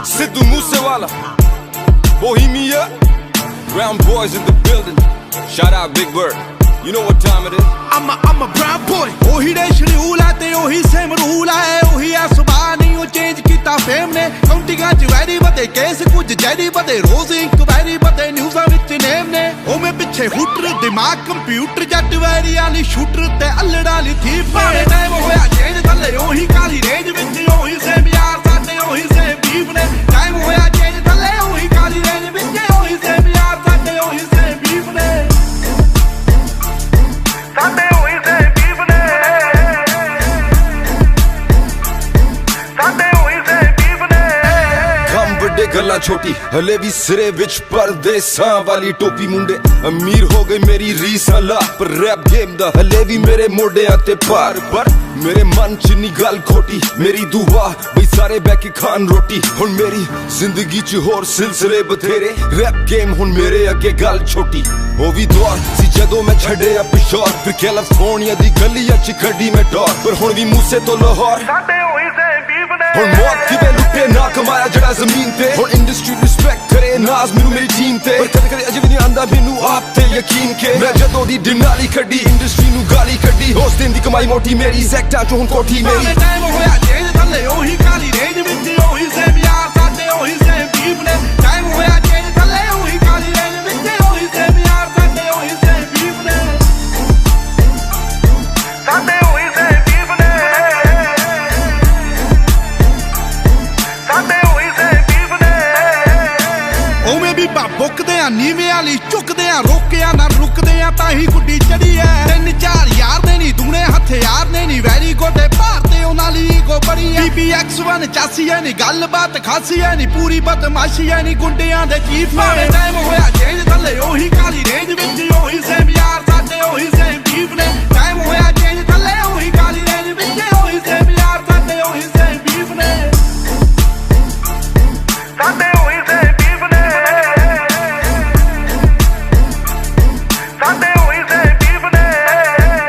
Sidhu Moosewala, Bohemia, Brown boys in the building. Shout out Big Bird. You know what time it is? I'm a brown boy. ओही दे schedule है ते ओही same rule है ओही है सुबह नहीं वो चेंज किता फेम ने काउंटिंगां च वैरी बते केस कुछ जैरी बते रोज इंक्वायरी बते न्यूज़ां विच नेम ने ओ मैं पिछे हुटर दिमाग कंप्यूटर जट वैरी आली शूटर ते अल्लड़ा ली थी पाने टाइम होया चेंज थल्ले ओही काली रेंज विच ओही सेम यार साडे ओही सेम बीफ ने टाइम होया चेंज थल्ले ओही काली रेंज विच ओही सेम यार साडे ओही सेम बीफ ने साडे ओही सेम बीफ ने साडे ओही सेम बीफ ने ਕੰਮ ਵੱਡੇ ਗੱਲਾਂ ਛੋਟੀ ਹਲੇ ਵੀ ਸਿਰੇ ਵਿੱਚ ਪਰਦੇਸਾਂ ਵਾਲੀ ਟੋਪੀ ਮੁੰਡੇ ਅਮੀਰ ਹੋ ਗਏ ਮੇਰੀ ਰੀਸਾਂ ਲਾ ਪਰ ਰੈਪ ਗੇਮ ਦਾ ਹਲੇ ਵੀ ਮੇਰੇ ਮੋਢਿਆਂ ਤੇ ਭਾਰ ਪਰ ਮੇਰੇ ਮਨ ਚ ਨੀ ਗੱਲ ਖੋਟੀ ਮੇਰੀ ਦੁਆ ਬਈ ਸਾਰੇ ਬਹਿ ਕੇ ਖਾਣ ਰੋਟੀ ਹੁਣ ਮੇਰੀ ਜ਼ਿੰਦਗੀ ਚ ਹੋਰ ਸਿਲਸਿਲੇ ਬਥੇਰੇ ਰੈਪ ਗੇਮ ਹੁਣ ਮੇਰੇ ਅੱਗੇ ਗੱਲ ਛੋਟੀ ਉਹ ਵੀ ਦੌਰ ਸੀ ਜਦੋਂ ਮੈਂ ਛੱਡਿਆ ਪਿਸ਼ੌਰ ਫਿਰ ਕੈਲੀਫੋਰਨੀਆ ਦੀ ਗਲੀਆਂ ਚ ਕੱਢੀ ਮੈਂ ਡੋਰ ਪਰ ਹੁਣ ਵੀ ਮੂਸੇ ਤੋਂ ਲਾਹੌਰ ਸਾਡੇ ਹੋਈ ਸੇ ਬੀਫ ਨੇ ਹੁਣ ਮੌਤ ਕਿਵੇਂ ਲੁੱਟੇ ਨਾ ਕਮਾਇਆ ਜਿਹੜਾ ਜ਼ਮੀਨ ਤੇ ਹੁਣ ਇੰਡਸਟਰੀ ਰਿਸਪੈਕਟ ਕਰੇ ਨਾਜ਼ ਮੈਨੂੰ ਮੇਰੀ ਟੀਮ ਤੇ ਪਰ ਕਦੇ ਕਦੇ ਅਜੇ ਵੀ ਨਹੀਂ ਆਂਦਾ ਮੈਨੂੰ ਆਪ ਤੇ ਯਕੀਨ ਕੇ ਮੈਂ ਜਦੋਂ ਦੀ ਡਿਨਾਲੀ ਕੱਢੀ ਇੰਡਸਟਰੀ ਨੂੰ ਗਾਲੀ ਕੱਢੀ ਉਸ ਦਿਨ ਦੀ ਕਮਾਈ ਮੋਟੀ ਮੇਰੀ ਸੈਕਟਾਂ ਚ ਹੁਣ ਕੋਠੀ ਮੇਰੀ ਟਾਈਮ ਹੋਇਆ ਚੇਂਜ ਥੱਲੇ ਉਹੀ ਕਾਲੀ ਰੇਂਜ ਵਿੱਚ ਉਹੀ ਸੇਮ ਯਾਰ ਸਾਡੇ ਉਹੀ ਸੇਮ ਬੀਫ ਨੇ ਟਾਈਮ ਹੋਇਆ ਚੇਂਜ ਥੱਲੇ ਉਹੀ ਕਾਲੀ ਰੇਂਜ ਵਿੱਚ ਉਹੀ ਸੇਮ ਯਾਰ ਸਾਡੇ ਉਹੀ ਸੇਮ ਬੀਫ ਨੇ ਸਾਡੇ ਉਹੀ ਸੇਮ ਬੀਫ ਨੇ ਸਾਡੇ ਉਹੀ ਸੇਮ ਬੀਫ ਨੇ ਉਵੇਂ ਵੀ ਬੁੱਕਦੇ ਆ ਨੀਵੇਂ ਵਾਲੀ ਝੁਕਦੇ ਆ ਰੋਕਿਆ ਨਾ ਰੁਕਦੇ ਆ ਤਾਂ ਹੀ ਗੁੱਡੀ ਚੜੀ ਐ 3-4 ਯਾਰ ਦੇ ਨਹੀਂ ਦੂਣੇ ਹਥਿਆਰ ਨੇ ਨਹੀਂ ਵੈਰੀ ਗੋਡੇ ਭਾਰਤੇ ਉਹਨਾਂ ਲਈ ਗੋ ਬੜੀ ਐ BBX1 ਚਾਸੀ ਐ ਨਹੀਂ ਗੱਲਬਾਤ ਖਾਸੀ ਐ ਨਹੀਂ ਪੂਰੀ ਬਦਮਾਸ਼ੀ ਐ ਨਹੀਂ ਗੁੰਡਿਆਂ ਦੇ ਚੀਫ ਨੇ ਟਾਈਮ ਹੋਇਆ ਚੇਂਜ ਥੱਲੇ ਉਹੀ ਕਾਲੀ ਰੇਂਜ ਵਿੱਚ ਉਹੀ ਸੇਮ ਯਾਰ ਸਾਡੇ ਉਹੀ ਸੇਮ ਬੀਫ ਨੇ ਟਾਈਮ ਹੋਇਆ ਚੇਂਜ ਥੱਲੇ ਉਹੀ ਕਾਲੀ ਰੇਂਜ ਵਿੱਚ ਉਹੀ ਸੇਮ ਯਾਰ ਸਾਡੇ ਉਹੀ ਸੇਮ ਬੀਫ ਨੇ ਸਾਡੇ ਉਹੀ ਸੇਮ ਬੀਫ ਨੇ ਸਾਡੇ ਉਹੀ ਸੇਮ ਬੀਫ ਨੇ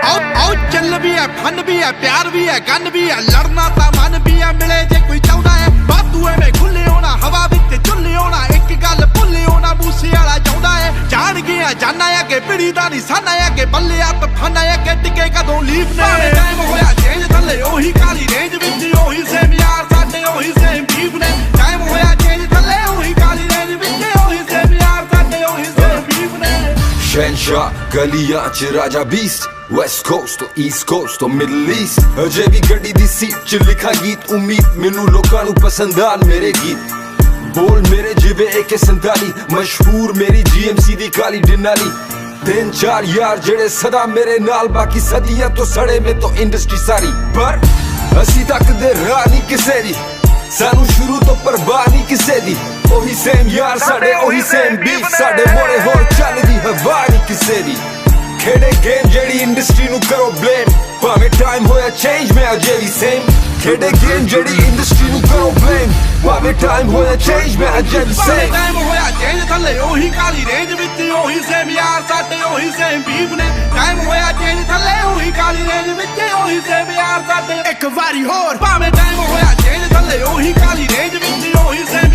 ਆਓ ਚੱਲ ਵੀ ਐ ਫਨ ਵੀ ਐ ਪਿਆਰ ਵੀ ਐ ਗਨ ਵੀ ਐ ਲੜਨਾ ਤਾਂ ਮਨ ਵੀ ਐ ਮਿਲੇ ਜੇ ਕੋਈ ਚਾਹੁੰਦਾ ਐ ਬਾਤੂ ਐਵੇਂ ਖੁੱਲੇ ਹੋਣਾ ਹਵਾ ਵਿੱਚ ਝੁੱਲੇ ਹੋਣਾ ਇੱਕ ਗੱਲ ਭੁੱਲੇ ਹੋਣਾ ਮੂਸੇ ਵਾਲਾ ਚਾਹੁੰਦਾ ਐ ਜਾਣ ਗਿਆ ਜਾਨਾ ਆ ਕਿ ਪਿੜੀ ਦਾ ਨਿਸ਼ਾਨਾ ਆ ਕਿ ਬੱਲੇ ਆ ਤਫਾਨਾ ਆ ਕਿ ਟਿਕੇ ਕਦੋਂ ਲੀਫ ਨੇ ਟਾਈਮ ਹੋਇਆ ਚੇਂਜ ਥੱਲੇ ਉਹੀ ਕਾਲੀ ਰੇਂਜ ਵਿੱਚ ਉਹੀ ਸੇਮ ਯਾਰ ਸਾਡੇ ਉਹੀ ਸੇਮ ਬੀਫ ਨੇ ਟਾਈਮ ਹੋਇਆ ਚੇਂਜ ਥੱਲੇ ਉਹੀ ਕਾਲੀ ਰੇਂਜ ਵਿੱਚ ਉਹੀ ਸੇਮ ਯਾਰ ਸਾਡੇ ਉਹੀ ਸੇਮ ਬੀਫ ਨੇ ਸ਼ਹਿਨਸ਼ਾਹ ਗਲੀਆਂ ਚ ਰਾਜਾ ਬੀਸਟ ਵੈਸਟ ਕੋਸਟ ਤੋਂ ਈਸਟ ਕੋਸਟ ਤੋਂ ਮਿਡਲ ਈਸਟ ਅਜੇ ਵੀ ਗੱਡੀ ਦੀ ਸੀਟ ਚ ਲਿਖਾ ਗੀਤ ਉਮੀਦ ਮੈਨੂੰ ਲੋਕਾਂ ਨੂੰ ਪਸੰਦ ਆਣ ਮੇਰੇ ਗੀਤ ਬੋਲ ਮੇਰੇ ਜਿਵੇਂ AK-47 ਮਸ਼ਹੂਰ ਮੇਰੀ GMC ਦੀ ਕਾਲੀ ਡਿਨਾਲੀ 3-4 ਯਾਰ ਜਿਹੜੇ ਸਦਾ ਮੇਰੇ ਨਾਲ ਬਾਕੀ ਸਦੀਆਂ ਤੋਂ ਸੜੇ ਮੇ ਤੋਂ ਇੰਡਸਟਰੀ ਸਾਰੀ ਪਰ ਅਸੀਂ ਤੱਕਦੇ ਰਾਹ ਨਹੀਂ ਕਿਸੇ ਦੀ ਸਾਨੂੰ ਸ਼ੁਰੂ ਤੋਂ ਪਰਵਾਹ ਨਹੀਂ ਕਿਸੇ ਦੀ ਉਹੀ ਸੇਮ ਯਾਰ ਸਾਡੇ ਉਹੀ ਸੇਮ ਬੀਫ ਸਾਡੇ ਮੋੜੇ ਹੋਰ ਚੱਲਦੀ ਹਵਾ ਨਹੀਂ ਕਿਸੇ ਦੀ ਖੇਡੇ ਗੇਮ ਜਿਹੜੀ ਇੰਡਸਟਰੀ ਨੂੰ ਕਰੋ ਬਲੇਮ ਭਾਵੇਂ ਟਾਈਮ ਹੋਇਆ ਚੇਂਜ ਮੈਂ ਅਜੇ ਵੀ ਸੇਮ ਖੇਡੇ ਗੇਮ ਜਿਹੜੀ ਇੰਡਸਟਰੀ ਨੂੰ ਕਰੋ ਬਲੇਮ ਭਾਵੇਂ ਟਾਈਮ ਹੋਇਆ ਚੇਂਜ ਮੈਂ ਅਜੇ ਵੀ ਸੇਮ ਟਾਈਮ ਹੋਇਆ ਚੇਂਜ ਥੱਲੇ ਉਹੀ ਕਾਲੀ ਰੇਂਜ ਵਿੱਚ ਉਹੀ ਸੇਮ ਯਾਰ ਸਾਡੇ ਉਹੀ ਸੇਮ ਬੀਫ ਨੇ ਟਾਈਮ ਹੋਇਆ ਚੇਂਜ ਥੱਲੇ ਉਹੀ ਕਾਲੀ ਰੇਂਜ ਵਿੱਚ ਉਹੀ ਸੇਮ ਯਾਰ ਸਾਡੇ ਇੱਕ ਵਾਰੀ ਹੋਰ ਭਾਵੇਂ ਟਾਈਮ ਹੋਇਆ ਚੇਂਜ ਥੱਲੇ ਉਹੀ ਕਾਲੀ ਰੇਂਜ ਵਿੱਚ ਉਹੀ ਸੇਮ